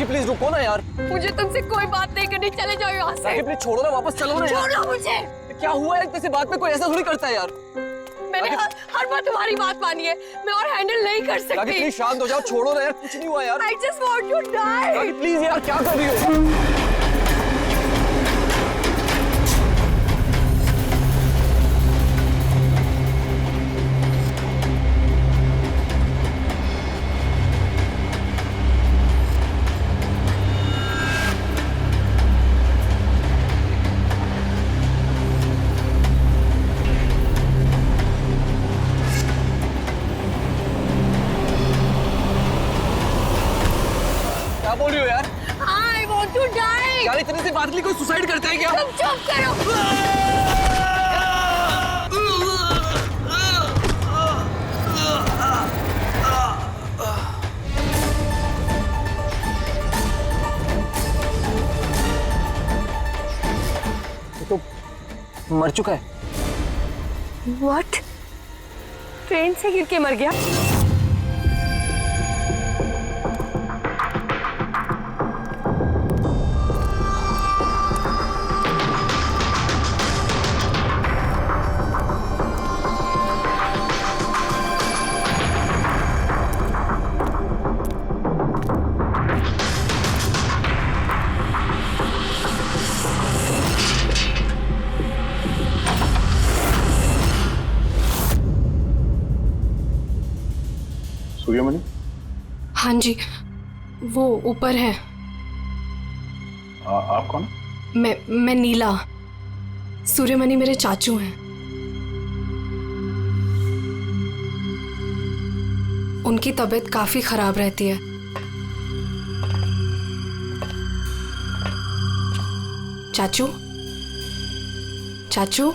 Please रुको ना यार। मुझे तुमसे कोई बात नहीं करनी, चले जाओ यहाँ से। राखी प्लीज छोड़ो ना, वापस चलो ना यार। छोड़ो मुझे। क्या हुआ है, किसी बात पे कोई ऐसा थोड़ी करता है यार। मैंने हर बार तुम्हारी बात मानी है, मैं और हैंडल नहीं कर राखी सकती। प्लीज शांत हो जाओ, छोड़ो ना यार, कुछ नहीं हुआ यार। I just want to die। Rakhi please यार, क्या कर रही हो? क्या बोल रही हो यार? I want to die। यार इतने से बात के लिए कोई सुसाइड करता है क्या? तुम चुप करो। ये तो मर चुका है। What? ट्रेन से गिर के मर गया? सूर्यमणि? हाँ जी, वो ऊपर है। आप कौन? मैं नीला। सूर्यमणि मेरे चाचू हैं। उनकी तबीयत काफी खराब रहती है। चाचू, चाचू।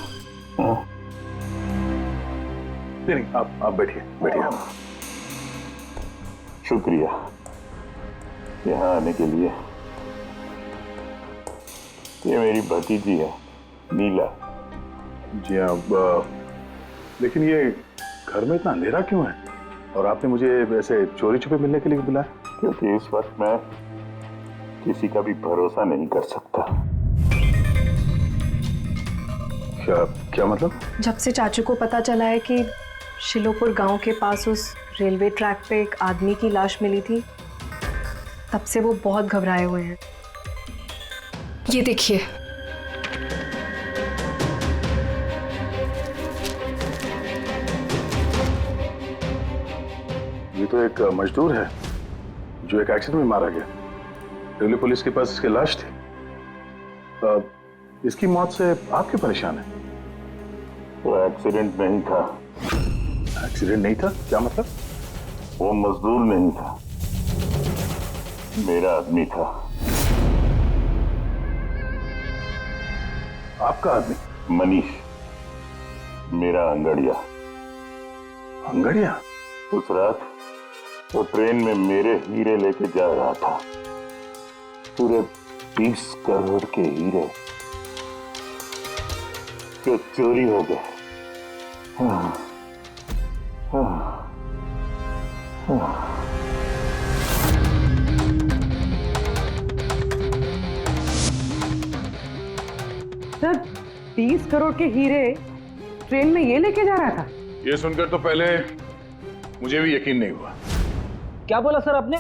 नहीं, आप बैठिए बैठिए। शुक्रिया यहाँ आने के लिए। ये मेरी भतीजी है नीला। जी हाँ, लेकिन ये घर में इतना अंधेरा क्यों है? और आपने मुझे वैसे चोरी छुपे मिलने के लिए बुलाया? क्योंकि इस वक्त मैं किसी का भी भरोसा नहीं कर सकता। क्या मतलब? जब से चाचू को पता चला है कि शिलोपुर गांव के पास उस रेलवे ट्रैक पे एक आदमी की लाश मिली थी, तब से वो बहुत घबराए हुए हैं। ये देखिए। ये तो एक मजदूर है जो एक एक्सीडेंट में मारा गया। रेलवे पुलिस के पास इसकी लाश थी। इसकी मौत से आप क्यों परेशान हैं? वो एक्सीडेंट नहीं था। एक्सीडेंट नहीं था? क्या मतलब? वो मजदूर नहीं था, मेरा आदमी था। आपका आदमी? मनीष, मेरा अंगड़िया। अंगड़िया? उस रात वो ट्रेन में मेरे हीरे लेके जा रहा था। पूरे 20 करोड़ के हीरे जो चोरी हो गए। सर, 30 करोड़ के हीरे ट्रेन में ये लेके जा रहा था? ये सुनकर तो पहले मुझे भी यकीन नहीं हुआ। क्या बोला सर आपने?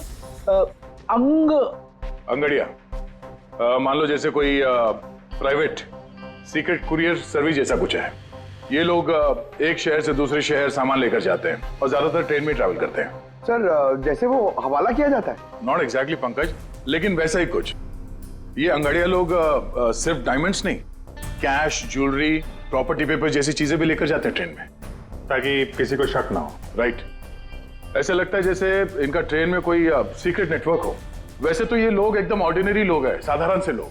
अंगड़िया मान लो जैसे कोई प्राइवेट सीक्रेट कुरियर सर्विस जैसा कुछ है। ये लोग एक शहर से दूसरे शहर सामान लेकर जाते हैं और ज्यादातर ट्रेन में ट्रैवल करते हैं। सर, जैसे वो हवाला किया जाता है? नॉट एग्जैक्टली पंकज, लेकिन वैसा ही कुछ। ये अंगड़िया लोग सिर्फ डायमंड्स नहीं, कैश, ज्वेलरी, प्रॉपर्टी पेपर जैसी चीजें भी लेकर जाते हैं ट्रेन में, ताकि किसी को शक ना हो। राइट? ऐसा लगता है जैसे इनका ट्रेन में कोई सीक्रेट नेटवर्क हो। वैसे तो ये लोग एकदम ऑर्डिनरी लोग हैं, साधारण से लोग,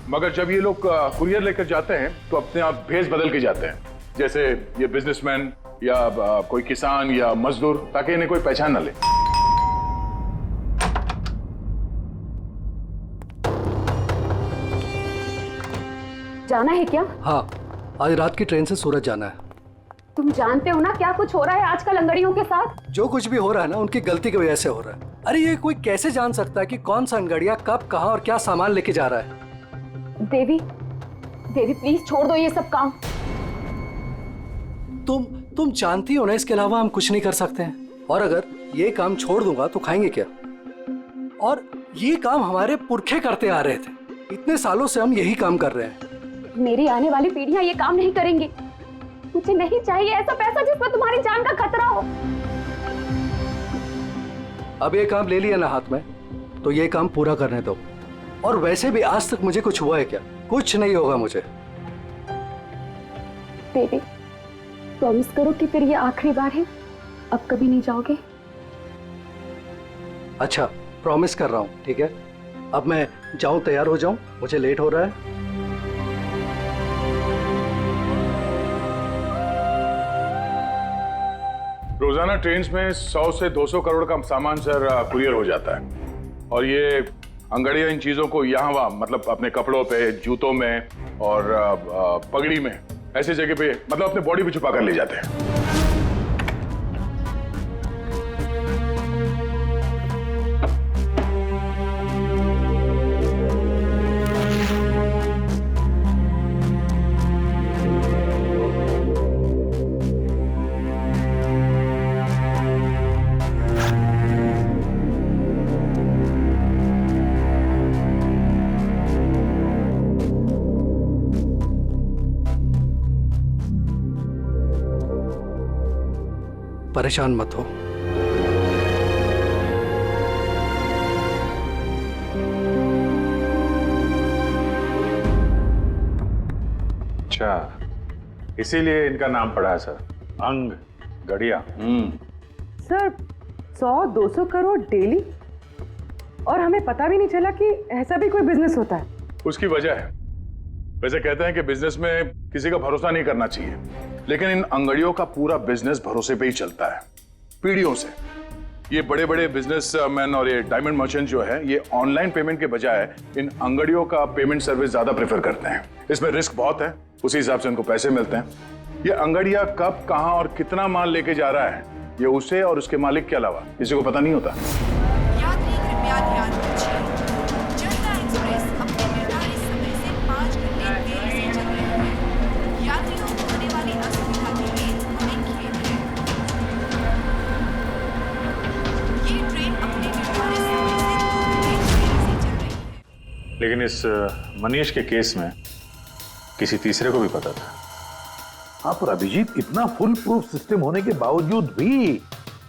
मगर जब ये लोग कुरियर लेकर जाते हैं तो अपने आप भेस बदल के जाते हैं, जैसे ये बिजनेसमैन या कोई किसान या मजदूर, ताकि इन्हें कोई पहचान ना ले। जाना है क्या? हाँ, आज रात की ट्रेन से सूरत जाना है। तुम जानते हो ना क्या कुछ हो रहा है आजकल अंगड़ियों के साथ? जो कुछ भी हो रहा है ना उनकी गलती की वजह से हो रहा है। अरे ये कोई कैसे जान सकता है कि कौन सा अंगड़िया कब कहाँ और क्या सामान लेके जा रहा है? देवी, देवी प्लीज छोड़ दो ये सब काम। तुम जानती हो ना, इसके अलावा हम कुछ नहीं कर सकते हैं। और अगर ये काम छोड़ दूंगा तो खाएंगे क्या? और ये काम हमारे पुरखे करते आ रहे थे, इतने सालों से हम यही काम कर रहे हैं। मेरी आने वाली पीढ़ियां ये काम नहीं करेंगी। मुझे नहीं चाहिए ऐसा पैसा जिसमें तुम्हारी जान का खतरा हो। अब ये काम ले लिया ना हाथ में, तो ये काम पूरा करने दो। और वैसे भी आज तक मुझे कुछ हुआ है क्या? कुछ नहीं होगा मुझे। देवी प्रॉमिस करो कि फिर ये आखिरी बार है, अब कभी नहीं जाओगे। अच्छा प्रॉमिस कर रहा हूँ, ठीक है? अब मैं जाऊं, तैयार हो जाऊं, मुझे लेट हो रहा है। रोजाना ट्रेन में 100 से 200 करोड़ का सामान सर कुरियर हो जाता है। और ये अंगड़िया इन चीजों को यहाँ वहाँ, मतलब अपने कपड़ों पे, जूतों में और पगड़ी में, ऐसी जगह पे, मतलब अपने बॉडी पे छुपा कर ले जाते हैं। परेशान मत हो। अच्छा, इसीलिए इनका नाम पड़ा है सर, अंग गड़िया। सर 100-200 करोड़ डेली, और हमें पता भी नहीं चला कि ऐसा भी कोई बिजनेस होता है। उसकी वजह है, वैसे कहते हैं कि बिजनेस में किसी का भरोसा नहीं करना चाहिए, लेकिन इन अंगड़ियों का पूरा बिजनेस भरोसे पे ही चलता है, पीढ़ियों से। ये बड़े बड़े बिजनेसमैन और ये डायमंड मर्चेंट जो है, ये ऑनलाइन पेमेंट के बजाय इन अंगड़ियों का पेमेंट सर्विस ज्यादा प्रेफर करते हैं। इसमें रिस्क बहुत है, उसी हिसाब से उनको पैसे मिलते हैं। ये अंगड़िया कब, कहां और कितना माल लेके जा रहा है, ये उसे और उसके मालिक के अलावा किसी को पता नहीं होता। यात्री कृपया ध्यान दीजिए, जनता एक्सप्रेस अपने निर्धारित समय से 5 घंटे देरी से चल रही है। यात्रियों को होने वाली असुविधा के लिए हमें खेद है। ये ट्रेन अपने निर्धारित समय से 2 घंटे देरी से चल रही है। लेकिन इस मनीष के केस में किसी तीसरे को भी पता था। हाँ, पर अभिजीत, इतना फुल प्रूफ सिस्टम होने के बावजूद भी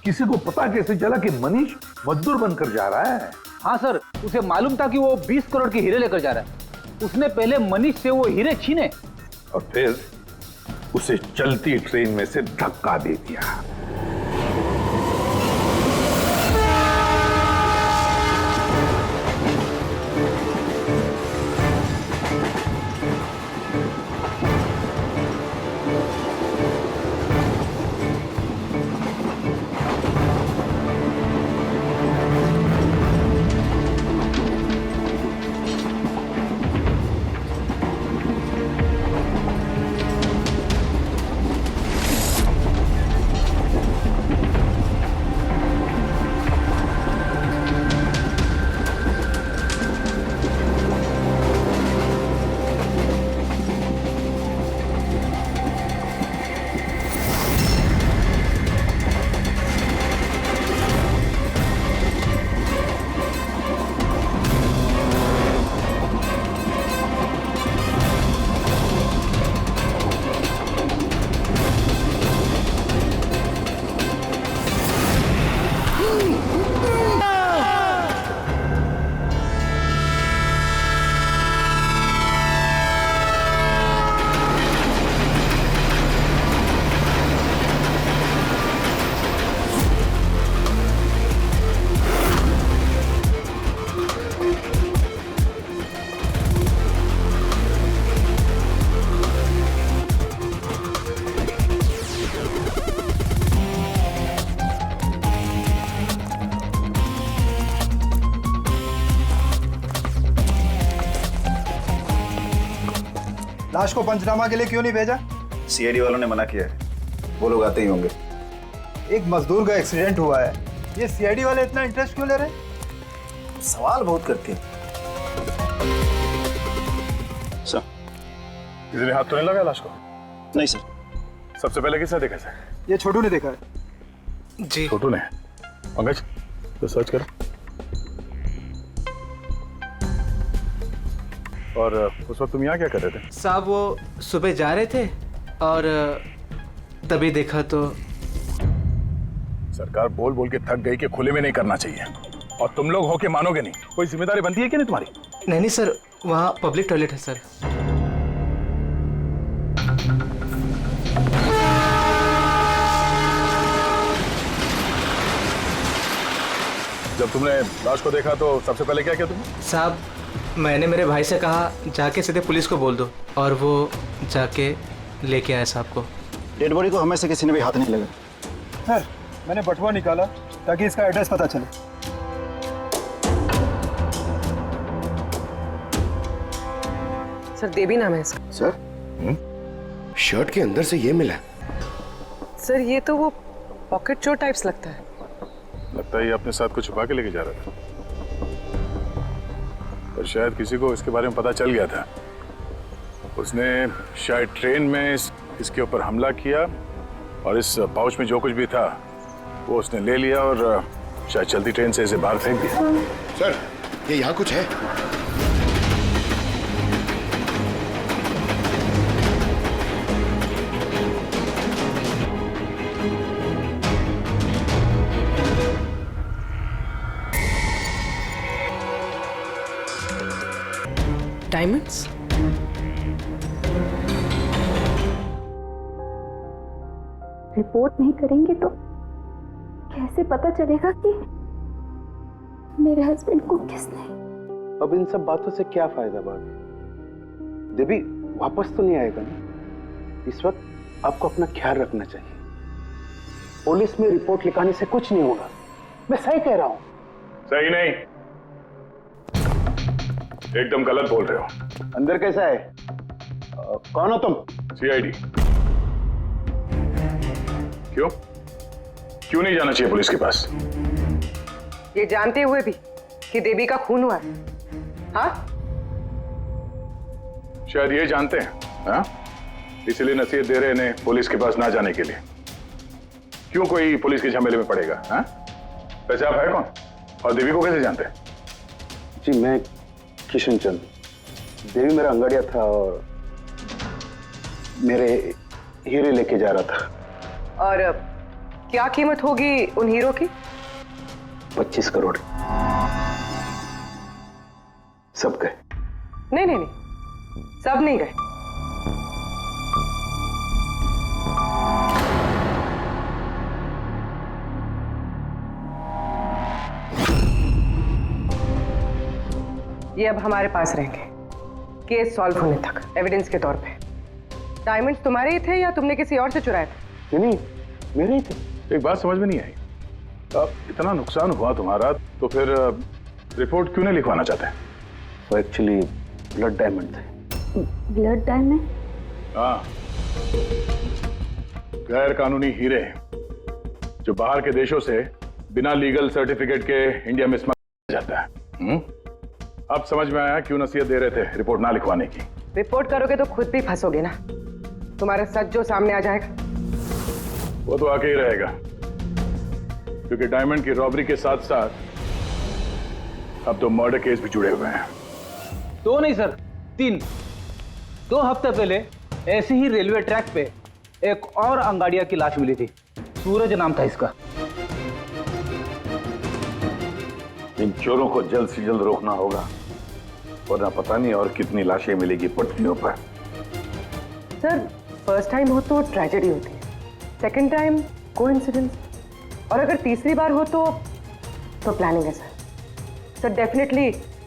किसी को पता कैसे चला कि मनीष मजदूर बनकर जा रहा है? हाँ सर, उसे मालूम था कि वो 20 करोड़ के हीरे लेकर जा रहा है। उसने पहले मनीष से वो हीरे छीने और फिर उसे चलती ट्रेन में से धक्का दे दिया। लाश को पंचनामा के लिए क्यों नहीं भेजा? सीआईडी वालों ने मना किया है। वो लोग आते ही होंगे। एक मजदूर का एक्सीडेंट हुआ है, ये सीआईडी वाले इतना इंटरेस्ट क्यों ले रहे हैं? सवाल बहुत करते हैं। सर, किसी ने हाथ तो नहीं लगाया लाश को? नहीं सर। सबसे पहले किसने देखा सर? ये छोटू ने देखा है। जी छोटू ने। पंकज, तो सर्च करो। और उस वक्त तुम यहाँ क्या कर रहे थे? साहब वो सुबह जा रहे थे और तभी देखा तो। सरकार बोल बोल के थक गई कि खुले में नहीं करना चाहिए, और तुम लोग हो के मानोगे नहीं। कोई जिम्मेदारी बनती है कि नहीं तुम्हारी? नहीं सर, वहाँ पब्लिक टॉयलेट है सर। जब तुमने लाश को देखा तो सबसे पहले क्या किया तुमने? साहब मैंने मेरे भाई से कहा जाके सीधे पुलिस को बोल दो, और वो जाके लेके आया साहब को। डेड बॉडी को हमें से किसी ने भी हाथ नहीं लगा। सर, मैंने बटुआ निकाला ताकि इसका एड्रेस पता चले। सर देवी नाम है इसका। सर, शर्ट के अंदर से ये मिला। सर ये तो वो पॉकेट चोर टाइप्स लगता है। लगता है ये अपने साथ कुछ छुपा के लेके जा रहा था, और शायद किसी को इसके बारे में पता चल गया था। उसने शायद ट्रेन में इसके ऊपर हमला किया, और इस पाउच में जो कुछ भी था वो उसने ले लिया, और शायद चलती ट्रेन से इसे बाहर फेंक दिया। सर, ये यहाँ कुछ है। डायमंड्स? रिपोर्ट नहीं करेंगे तो कैसे पता चलेगा कि मेरे हस्बैंड को किसने? अब इन सब बातों से क्या फायदा भाभी? देवी वापस तो नहीं आएगा ना? इस वक्त आपको अपना ख्याल रखना चाहिए। पुलिस में रिपोर्ट लिखाने से कुछ नहीं होगा। मैं सही कह रहा हूँ। सही नहीं, एकदम गलत बोल रहे हो। अंदर कैसा है? कौन हो तुम? सीआईडी। क्यों क्यों नहीं जाना चाहिए पुलिस के पास? ये जानते हुए भी कि देवी का खून हुआ है? हाँ, शायद ये जानते हैं, हाँ? इसलिए नसीहत दे रहे हैं इन्हें पुलिस के पास ना जाने के लिए। क्यों कोई पुलिस के झमेले में पड़ेगा? हाँ? वैसे आप है कौन, और देवी को कैसे जानते हैं? जी मैं किशन चंद। देवी मेरा अंगड़िया था और मेरे हीरे लेके जा रहा था। और क्या कीमत होगी उन हीरो की? 25 करोड़। सब गए? नहीं नहीं नहीं, सब नहीं गए। ये अब हमारे पास रहेंगे केस सॉल्व होने तक, एविडेंस के तौर पे। डायमंड्स तुम्हारे ही थे या तुमने किसी और से चुराए थे? नहीं, मेरे ही थे। एक बात समझ में नहीं आई, अब इतना नुकसान हुआ तुम्हारा तो फिर रिपोर्ट क्यों नहीं लिखवाना चाहते? वो एक्चुअली ब्लड डायमंड थे। Blood diamond? हाँ, गैर कानूनी हीरे जो बाहर के देशों से बिना लीगल सर्टिफिकेट के इंडिया में स्मगल जाता है। अब समझ में आया क्यों नसीहत दे रहे थे रिपोर्ट ना लिखवाने की। रिपोर्ट करोगे तो खुद भी फंसोगे ना, तुम्हारा सच जो सामने आ जाएगा। वो तो आके ही रहेगा, क्योंकि डायमंड की रॉबरी के साथ साथ अब तो मर्डर केस भी जुड़े हुए हैं। 2 नहीं सर, 3। 2 हफ्ते पहले ऐसे ही रेलवे ट्रैक पे एक और अंगाड़िया की लाश मिली थी। सूरज नाम था इसका। इन चोरों को जल्द से जल्द रोकना होगा, वरना पता नहीं और कितनी लाशें मिलेगी पटरियों पर। सर, फर्स्ट टाइम हो तो ट्रेजेडी होती है, सेकंड टाइम कोइंसिडेंस, और अगर तीसरी बार हो तो प्लानिंग है सर। सर डेफिनेटली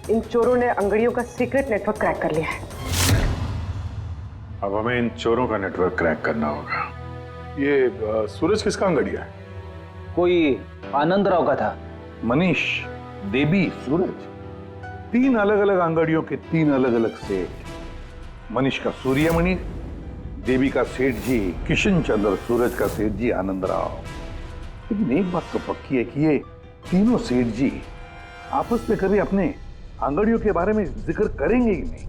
इन चोरों ने अंगड़ियों का सीक्रेट नेटवर्क क्रैक कर लिया है। अब हमें इन चोरों का नेटवर्क क्रैक करना होगा। ये सूरज किसका अंगड़िया है? कोई आनंद राव का था। मनीष, देवी, सूरज, 3 अलग अलग अंगड़ियों के 3 अलग अलग सेठ। मनीष का सूर्यमणि, देवी का सेठ जी किशन चंद्र, सूरज का सेठ जी आनंद राव। लेकिन एक बात तो पक्की है कि ये तीनों सेठ जी आपस में कभी अपने आंगड़ियों के बारे में जिक्र करेंगे ही नहीं।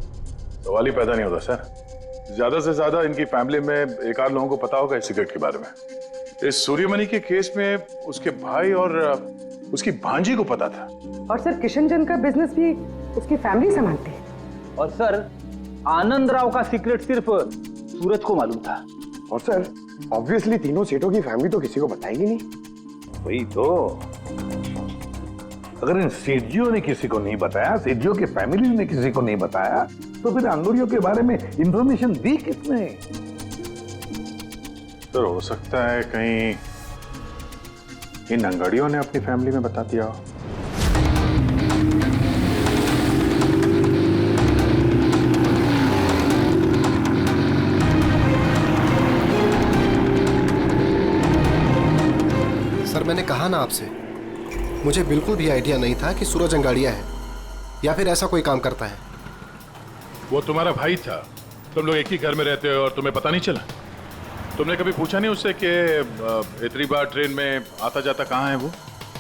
सवाल ही पैदा नहीं होता सर। ज्यादा से ज्यादा इनकी फैमिली में एक आध लोगों को पता होगा इस सिगरेट के बारे में। इस सूर्यमणि के केस में उसके भाई और उसकी भांजी को पता था। और सर किशन चंद का बिजनेस भी उसकी फैमिली संभालती है। और सर आनंद राव का सीक्रेट सिर्फ सूरज को मालूम था। और सर ऑब्वियसली तीनों सेठों की फैमिली तो किसी को बताएगी नहीं। वही तो, अगर इन सेठियों ने किसी को नहीं बताया, सेठियों के फैमिली ने किसी को नहीं बताया, तो फिर अंगूरियों के बारे में इंफॉर्मेशन दी किसने? सर हो सकता है कहीं इन अंगड़ियों ने अपनी फैमिली में बता दिया हो। सर मैंने कहा ना आपसे, मुझे बिल्कुल भी आइडिया नहीं था कि सूरज अंगाड़िया है या फिर ऐसा कोई काम करता है। वो तुम्हारा भाई था, तुम लोग एक ही घर में रहते हो और तुम्हें पता नहीं चला? तुमने कभी पूछा नहीं उससे कि इतनी बार ट्रेन में आता जाता कहाँ है वो?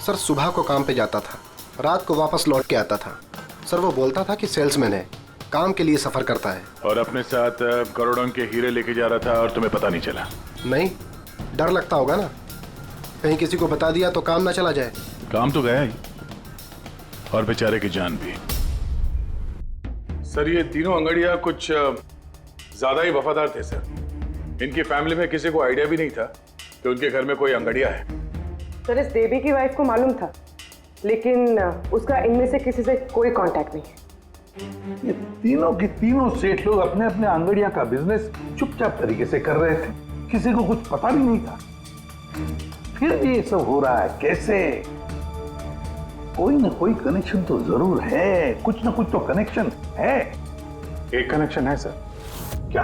सर सुबह को काम पे जाता था, रात को वापस लौट के आता था। सर वो बोलता था कि सेल्समैन है, काम के लिए सफर करता है। और अपने साथ करोड़ों के हीरे लेके जा रहा था और तुम्हें पता नहीं चला? नहीं, डर लगता होगा ना, कहीं किसी को बता दिया तो काम ना चला जाए। काम तो गया ही, और बेचारे की जान भी। सर ये तीनों अंगड़िया कुछ ज्यादा ही वफादार थे सर। इनकी फैमिली में किसी को आइडिया भी नहीं था कि उनके घर में कोई अंगड़िया है। सर इस देवी की वाइफ को मालूम था, लेकिन उसका इनमें से किसी से कोई कांटेक्ट नहीं है। ये तीनों के तीनों सेठ लोग अपने अपने अंगड़िया का बिजनेस चुपचाप तरीके से कर रहे थे, किसी को कुछ पता भी नहीं था। फिर ये सब हो रहा है कैसे? कोई ना कोई कनेक्शन तो जरूर है, कुछ ना कुछ तो कनेक्शन है। एक कनेक्शन है सर। क्या?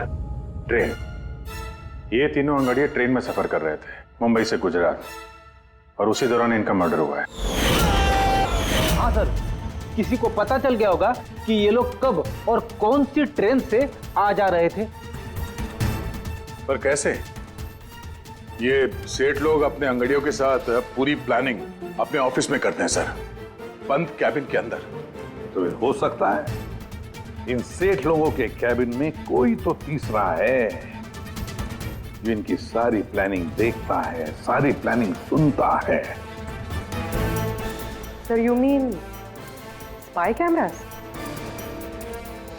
ट्रेन। ये तीनों अंगड़िया ट्रेन में सफर कर रहे थे मुंबई से गुजरात, और उसी दौरान इनका मर्डर हुआ है। हाँ सर, किसी को पता चल गया होगा कि ये लोग कब और कौन सी ट्रेन से आ जा रहे थे। पर कैसे? ये सेठ लोग अपने अंगड़ियों के साथ पूरी प्लानिंग अपने ऑफिस में करते हैं सर, बंद कैबिन के अंदर। तो हो सकता है इन सेठ लोगों के कैबिन में कोई तो तीसरा है जो इनकी सारी प्लानिंग देखता है, सारी प्लानिंग सुनता है। Sir you mean spy cameras?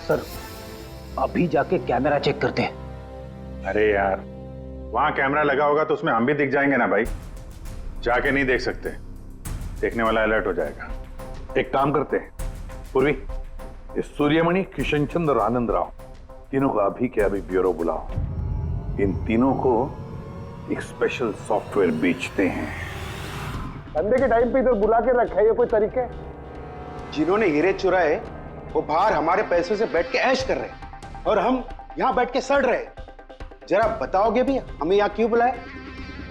Sir अभी जाके कैमरा चेक करते हैं। अरे यार वहां कैमरा लगा होगा तो उसमें हम भी दिख जाएंगे ना भाई। जाके नहीं देख सकते, देखने वाला अलर्ट हो जाएगा। एक काम करते हैं पूर्वी, इस सूर्यमणि, किशन चंद्र और आनंद राव तीनों को अभी के अभी ब्यूरो बुलाओ। इन तीनों को एक स्पेशल सॉफ्टवेयर बेचते हैं। धंधे के टाइम पे इधर बुला के रखा है, ये कोई तरीका है? जिन्होंने हीरे चुराए वो बाहर हमारे पैसों से बैठ के ऐश कर रहे हैं और हम यहाँ बैठ के सड़ रहे हैं। जरा बताओगे भी हमें यहाँ क्यों बुलाए?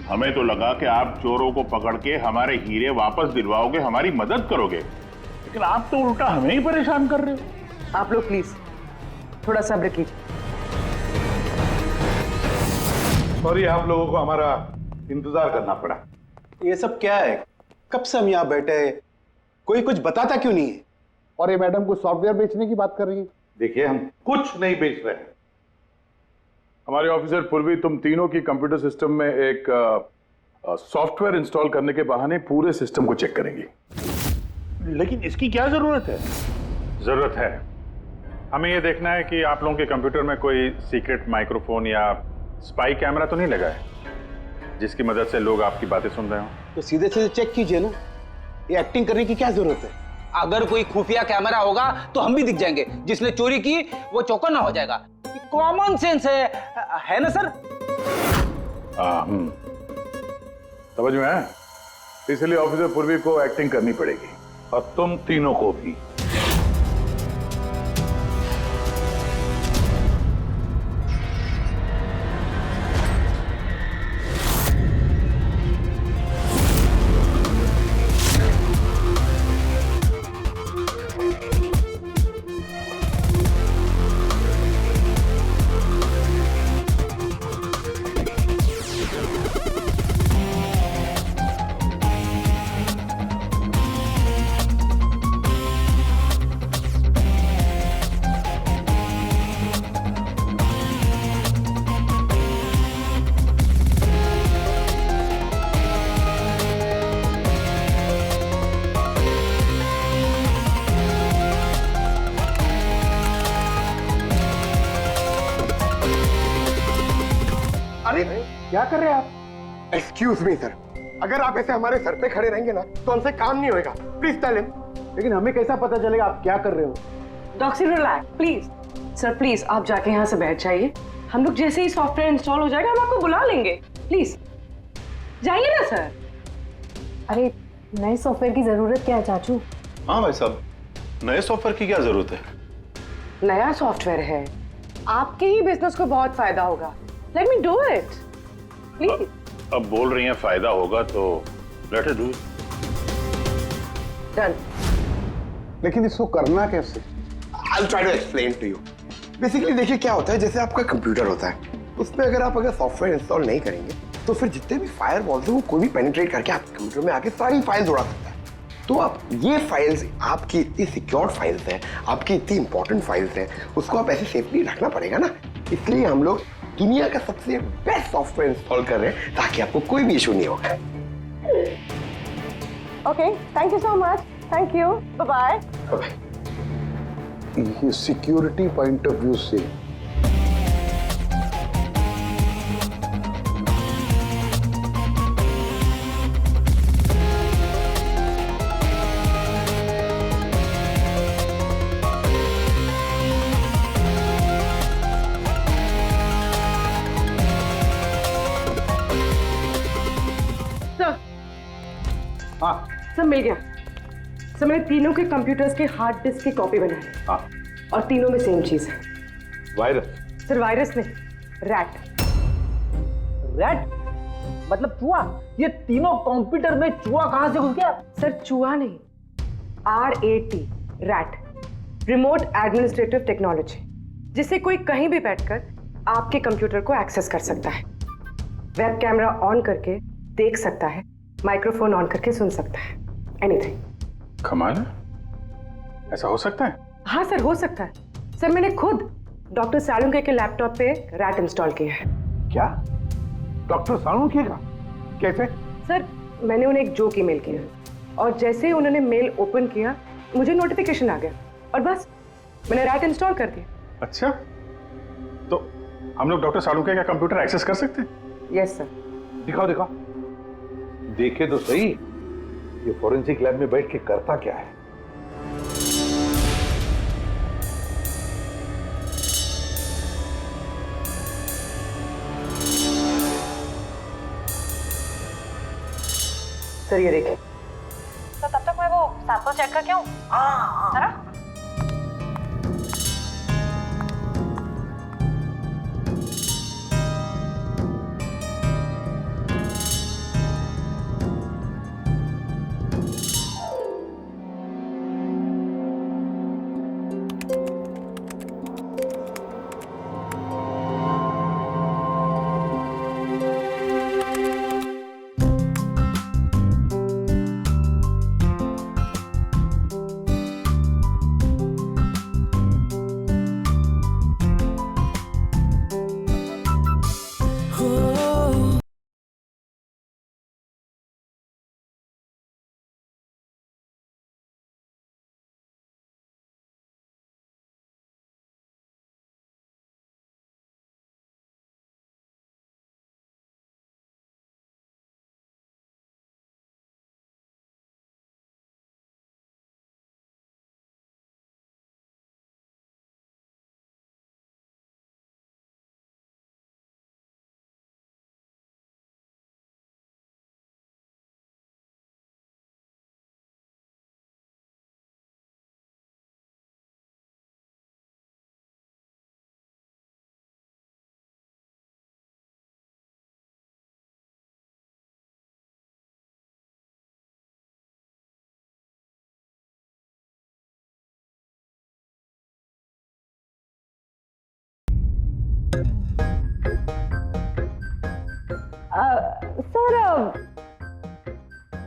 हमें तो लगा कि आप चोरों को पकड़ के हमारे हीरे वापस दिलवाओगे, हमारी मदद करोगे, लेकिन आप तो उल्टा हमें ही परेशान कर रहे हो। आप लोग प्लीज थोड़ा सब्र कीजिए। सॉरी आप लोगों को हमारा इंतजार करना पड़ा। ये सब क्या है? कब से हम यहाँ बैठे हैं, कोई कुछ बताता क्यों नहीं है? और ये मैडम को सॉफ्टवेयर बेचने की बात कर रही है। देखिए हम कुछ नहीं बेच रहे हैं। हमारे ऑफिसर पूर्वी तुम तीनों की कंप्यूटर सिस्टम में एक सॉफ्टवेयर इंस्टॉल करने के बहाने पूरे सिस्टम को चेक करेंगी। लेकिन इसकी क्या जरूरत है? जरूरत है, हमें यह देखना है कि आप लोगों के कंप्यूटर में कोई सीक्रेट माइक्रोफोन या स्पाई कैमरा तो नहीं लगा है जिसकी मदद से लोग आपकी बातें सुन रहे हो। तो सीधे सीधे चेक कीजिए ना, ये एक्टिंग करने की क्या जरूरत है? अगर कोई खुफिया कैमरा होगा तो हम भी दिख जाएंगे, जिसने चोरी की वो चौकन्ना हो जाएगा। कॉमन सेंस है ना सर? समझ में आया? इसलिए ऑफिसर पूर्वी को एक्टिंग करनी पड़ेगी, और तुम तीनों को भी। निकाले थे। क्या कर रहे हैं आप? एक्सक्यूज मी सर, अगर आप ऐसे हमारे सर पे खड़े रहेंगे ना तो हमसे काम नहीं होएगा। Please tell him. लेकिन हमें कैसा पता चलेगा आप क्या कर रहे हो? Doctor relax please. Sir please आप जाके यहाँ से बैठ जाइए। हम लोग जैसे ही सॉफ्टवेयर इंस्टॉल हो जाएगा हम आपको बुला लेंगे। प्लीज जाइए ना सर। अरे नए सॉफ्टवेयर की जरूरत क्या है चाचू? हाँ भाई साहब, नए सॉफ्टवेयर की क्या जरूरत है? नया सॉफ्टवेयर है, आपके ही बिजनेस को बहुत फायदा होगा। Let me do it please. अब बोल रही हैं फायदा होगा तो लेट इट डू। डन। लेकिन इसको करना कैसे? I'll try to explain to you. Basically देखिए क्या होता है, जैसे आपका कंप्यूटर होता है, उसमें अगर सॉफ्टवेयर इंस्टॉल नहीं करेंगे तो फिर जितने भी फायरवॉल्स हैं वो कोई भी पेनिट्रेट करके आपके कंप्यूटर में आके सारी फाइल्स उड़ा सकता है। तो आप ये फाइल्स, आपकी इतनी सिक्योर्ड फाइल्स हैं, आपकी इतनी इंपॉर्टेंट फाइल्स हैं, उसको आप ऐसे सेफली रखना पड़ेगा ना। इसलिए हम लोग दुनिया का सबसे बेस्ट सॉफ्टवेयर इंस्टॉल कर रहे हैं ताकि आपको कोई भी इशू नहीं होगा। Okay, thank you so much. Thank you, bye bye. ये सिक्योरिटी पॉइंट ऑफ व्यू से सब मिल गया। सर मैंने तीनों के कंप्यूटर्स के हार्ड डिस्क की कॉपी बनाई है। हाँ। और तीनों में सेम चीज है। वायरस? सर वायरस नहीं, रैट। रैट मतलब चूहा? ये तीनों कंप्यूटर में चूहा कहां से घुस गया? सर चूहा नहीं, RAT, rat, remote administrative technology, जिससे कोई कहीं भी बैठकर आपके कंप्यूटर को एक्सेस कर सकता है, वेब कैमरा ऑन करके देख सकता है, माइक्रोफोन ऑन करके सुन सकता है, एनीथिंग। कमाल है, ऐसा हो सकता है? हाँ सर हो सकता है। सर मैंने खुद डॉक्टर सालुंके के लैपटॉप पे रैट इंस्टॉल किया है। क्या? डॉक्टर सालुंके का? कैसे? सर मैंने उन्हें एक जोक ईमेल किया और जैसे ही उन्होंने मेल ओपन किया मुझे नोटिफिकेशन आ गया और बस मैंने रैट इंस्टॉल कर दिया। अच्छा, तो हम लोग डॉक्टर सालुंके का कंप्यूटर एक्सेस कर सकते हैं? Yes sir. दिखाओ दिखाओ, देखे तो सही ये फॉरेंसिक लैब में बैठ के करता क्या है। सर ये देखिए। तो तब तक मैं वो सैंपल चेक करके आऊं? हाँ। Sir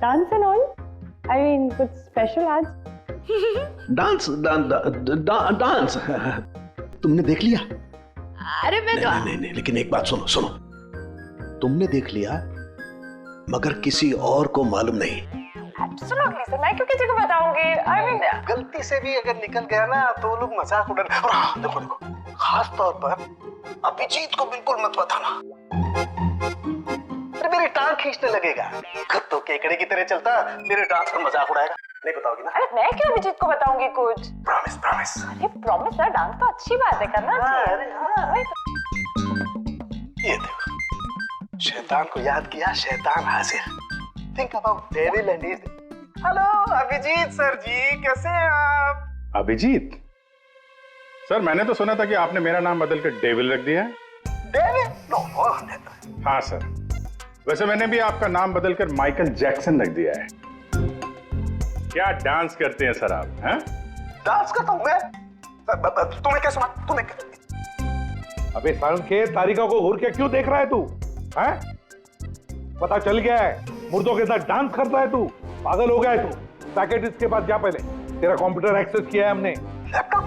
dance and all, I mean कुछ स्पेशल आज? डांस डांस तुमने देख लिया? अरे मैं तो नहीं, लेकिन एक बात सुनो सुनो, तुमने देख लिया मगर किसी और को मालूम नहीं। एब्सोल्युटली सर, मैं क्यों किसी को बताऊंगी? आई मीन गलती से भी अगर निकल गया ना तो लोग मजाक उड़ा। और हाँ देखो देखो, खास तौर पर अभिजीत को बिल्कुल मत बताना। अरे मेरी टांग खींचने लगेगा, खुद तो केकड़े की तरह चलता, मेरे डांस पर मजाक उड़ाएगा। नहीं बताओगी ना? अरे मैं क्यों अभिजीत को बताऊंगी कुछ? Promise promise. अरे प्रॉमिस यार, डांस तो अच्छी बात है, करना चाहिए। अरे हाँ। ये देखो, शैतान को याद किया, शैतान हाजिर। Think about devil and his. Hello Abhijeet sir ji, कैसे हैं आप? अभिजीत सर, मैंने तो सुना था कि आपने मेरा नाम बदल कर डेविल रख दिया है। डेविल? नो। हाँ सर, वैसे मैंने भी आपका नाम बदलकर माइकल जैक्सन रख दिया है। क्या डांस करते हैं सर आप? हैं? डांस करता हूँ मैं? तुम्हें क्या सुना? तुम्हें? अबे सांखे, तारिका को घूर के क्यों देख रहा है तू? हैं? पता चल गया है, मुर्दों के साथ डांस करता है तू। पागल हो गया है तू। साइकियाट्रिस्ट के पास जा पहले, तेरा कंप्यूटर एक्सेस किया है हमने। लैपटॉप?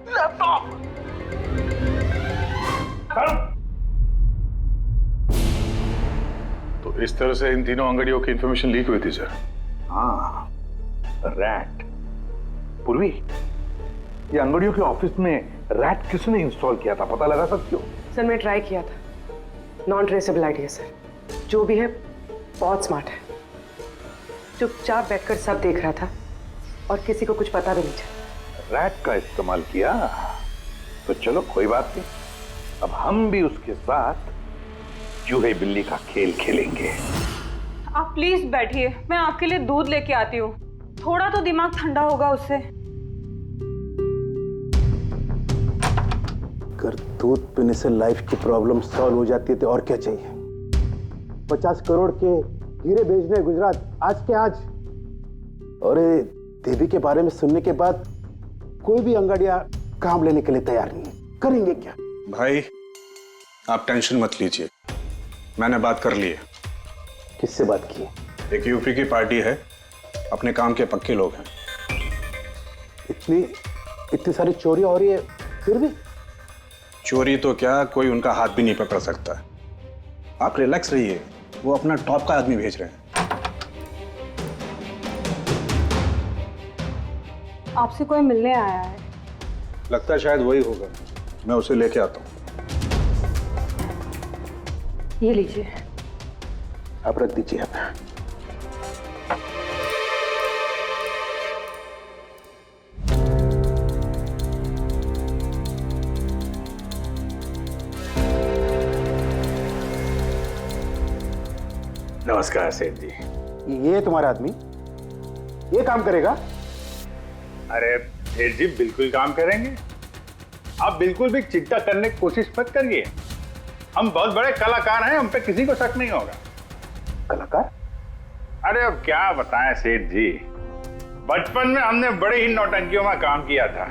लैपटॉप? तो इस तरह से इन तीनों अंगड़ियों की इंफॉर्मेशन लीक हुई थी सर। हाँ, रैट। पूर्वी, ये अंगड़ियों के ऑफिस में रैट किसने इंस्टॉल किया था, पता लगा सकते हो? सर मैं ट्राई किया था, नॉन ट्रेसेबल आइडिया सर। जो भी है बहुत स्मार्ट है, चुपचाप बैठकर सब देख रहा था और किसी को कुछ पता भी नहीं चला। रैट का इस्तेमाल किया तो चलो कोई बात नहीं, अब हम भी उसके साथ चूहे बिल्ली का खेल खेलेंगे। आप प्लीज बैठिए, मैं आपके लिए दूध लेके आती हूँ, थोड़ा तो दिमाग ठंडा होगा उससे। अगर दूध पीने से लाइफ की प्रॉब्लम सॉल्व हो जाती है तो और क्या चाहिए? 50 करोड़ के हीरे भेजने गुजरात आज के आज। और देवी के बारे में सुनने के बाद कोई भी अंगड़िया काम लेने के लिए तैयार नहीं है। करेंगे क्या? भाई आप टेंशन मत लीजिए, मैंने बात कर ली है। किससे बात की? एक यूपी की पार्टी है, अपने काम के पक्के लोग हैं। इतनी सारी चोरियां हो रही है फिर भी? चोरी तो क्या, कोई उनका हाथ भी नहीं पकड़ सकता। आप रिलैक्स रहिए, वो अपना टॉप का आदमी भेज रहे हैं। आपसे कोई मिलने आया है? लगता है शायद वही होगा, मैं उसे लेके आता हूँ। ये लीजिए। आप रख दीजिए। आप नमस्कार सेठ जी। ये तुम्हारा आदमी ये काम करेगा? अरे सेठ जी, बिल्कुल काम करेंगे। आप बिल्कुल भी चिंता करने की कोशिश मत करिए, हम बहुत बड़े कलाकार हैं, हम पे किसी को शक नहीं होगा। कलाकार? अरे अब क्या बताएं सेठ जी, बचपन में हमने बड़े ही नौटंकियों में काम किया था।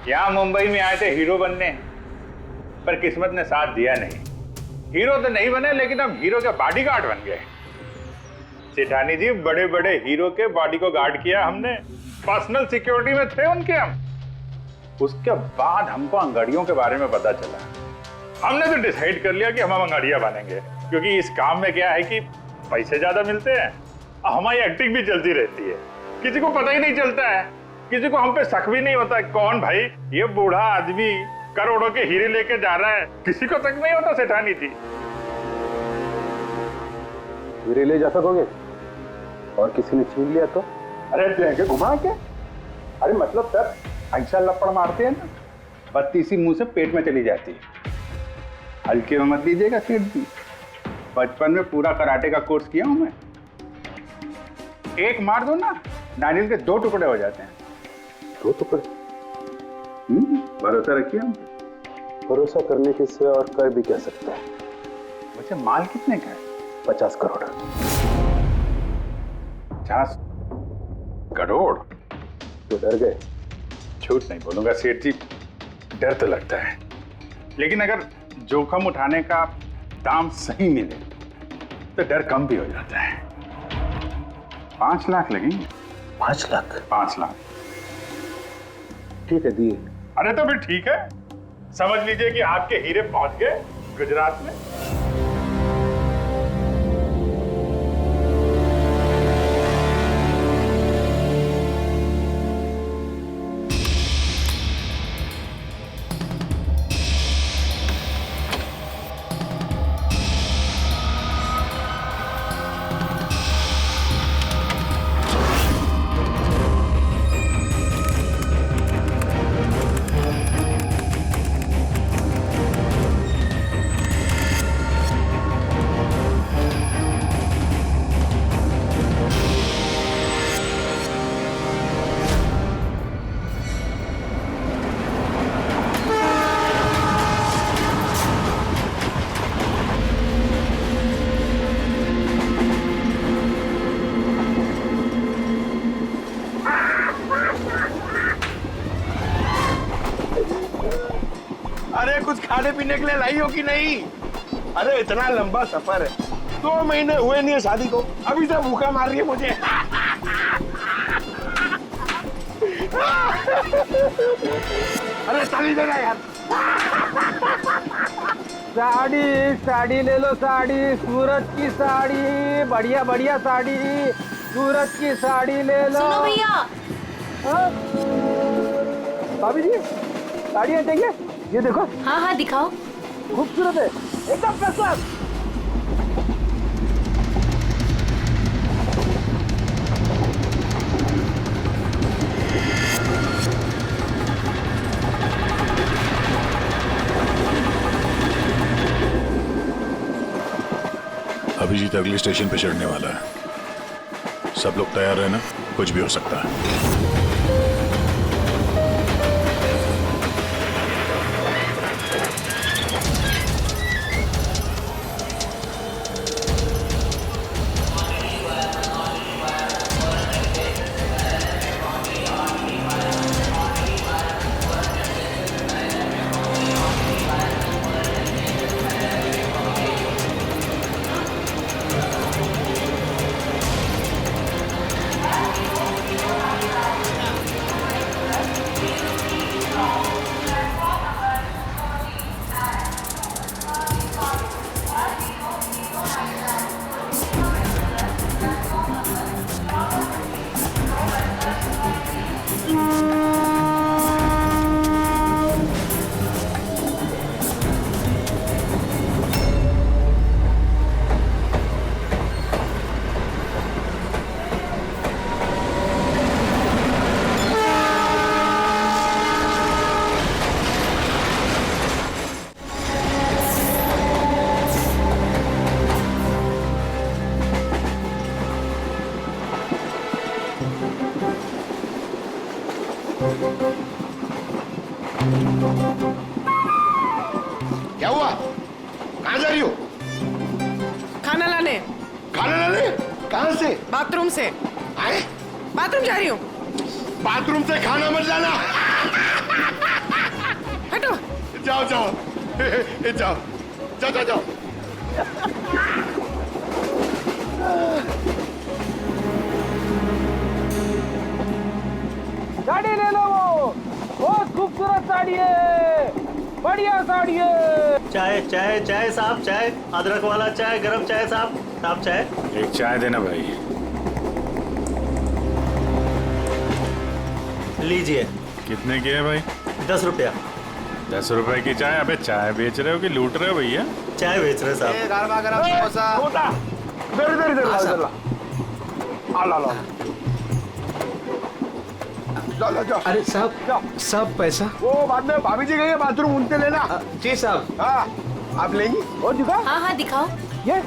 यहाँ मुंबई में आए थे हीरो बनने, पर किस्मत ने साथ दिया नहीं। हीरो तो नहीं बने, लेकिन हम हीरो के बॉडीगार्ड बन गए। सेठानी जी, बड़े बड़े हीरो के बॉडी को गार्ड किया हमने, पर्सनल सिक्योरिटी में थे उनके हम। उसके बाद हमको अंगड़ियों के बारे में पता चला, हमने तो डिसाइड कर लिया कि हम अंगड़िया बनेंगे, क्योंकि इस काम में क्या है कि पैसे ज्यादा मिलते हैं और हमारी एक्टिंग भी चलती रहती है। किसी को पता ही नहीं चलता है, किसी को हम पे शक भी नहीं होता कौन भाई ये बूढ़ा आदमी करोड़ों के हीरे लेके जा रहा है, किसी को शक नहीं होता। सेठानी थी। हीरे ले जा सकोगे और किसी ने छीन लिया तो? अरे लेके घुमा के, अरे मतलब सर ऐसा लपड़ मारते हैं ना, बत्ती सी मुंह से पेट में चली जाती है। हल्के में मत लीजिएगा सेठ जी, बचपन में पूरा कराटे का कोर्स किया हूं मैं। एक मार दो ना, नारियल के 2 टुकड़े हो जाते हैं। 2 टुकड़े? भरोसा रखिए हम। भरोसा करने के सिवा और कर भी क्या सकता है? वैसे माल कितने का है? 50 करोड़। 50 करोड़? तो डर गए? झूठ नहीं बोलूंगा सेठ जी, डर तो लगता है, लेकिन अगर जोखिम उठाने का दाम सही मिले तो डर कम भी हो जाता है। 5 लाख लगेंगे। 5 लाख? 5 लाख। ठीक है, दिए। अरे तो फिर ठीक है, समझ लीजिए कि आपके हीरे पहुंच गए गुजरात में। कुछ खाने पीने के लिए लाई हो कि नहीं? अरे इतना लंबा सफर है, 2 महीने हुए नहीं है शादी को, अभी से भूखा मार रही है मुझे। अरे ताली देना यार। साड़ी साड़ी ले लो, साड़ी सूरत की साड़ी, बढ़िया बढ़िया साड़ी, सूरत की साड़ी ले लो। सुनो भैया। हाँ? भाभी जी साड़ियाँ चाहिए? ये देखो। हाँ हाँ दिखाओ। खूबसूरत है, एकदम फर्स्ट क्लास। अभिजीत अगले स्टेशन पे चढ़ने वाला है, सब लोग तैयार रहना, कुछ भी हो सकता है। क्या हुआ? कहाँ जा रही हो? खाना लाने। खाना लाने? कहाँ से? बाथरूम से। आए? बाथरूम जा रही हूँ। बाथरूम से खाना मत लाना। हटो। जाओ जाओ जाओ जाओ जाओ जाओ। साड़ी ले लो, वो बहुत खूबसूरत साड़ी है, बढ़िया साड़ी है। चाय चाय चाय साहब, चाय अदरक वाला चाय, गरम चाय साहब। साहब चाय। एक चाय देना भाई। लीजिए। कितने की है भाई? 10 रुपया। 10 रुपए की चाय? अबे चाय बेच रहे हो कि लूट रहे हो भैया? चाय बेच रहे साहब। गरमा गरम समोसा। इधर इधर इधर ला ला ला। जाओ जाओ। अरे साहब, सब पैसा वो बाद में भाभी जी गई है बाथरूम, उनसे लेना। जी साहब। हाँ आप लेंगी? और दिखा। हाँ हाँ दिखाओ। ये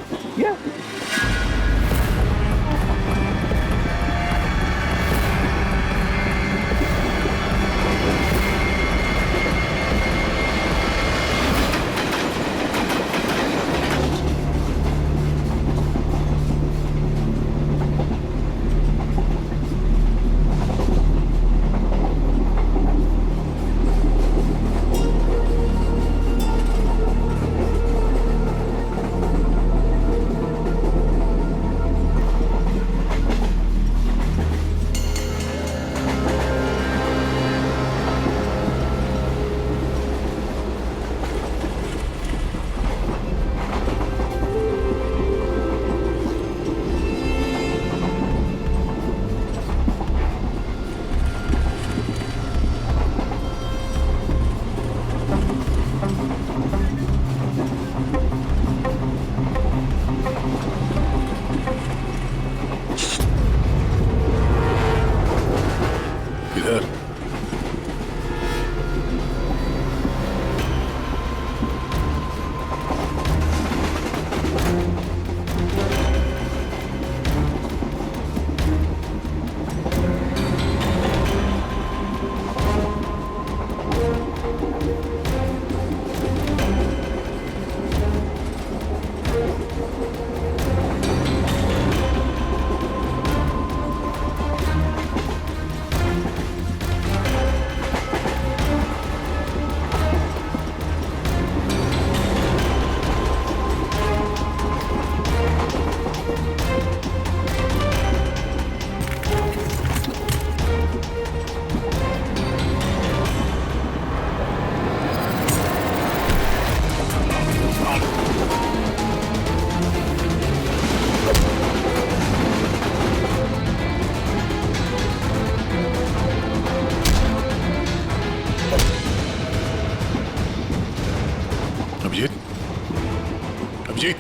अभिजीत, अभिजीत,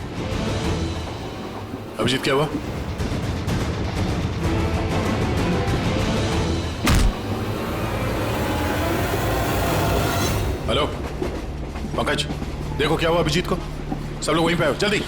अभिजीत क्या हुआ? हेलो पंकज, देखो क्या हुआ अभिजीत को। सब लोग वहीं पे आओ जल्दी।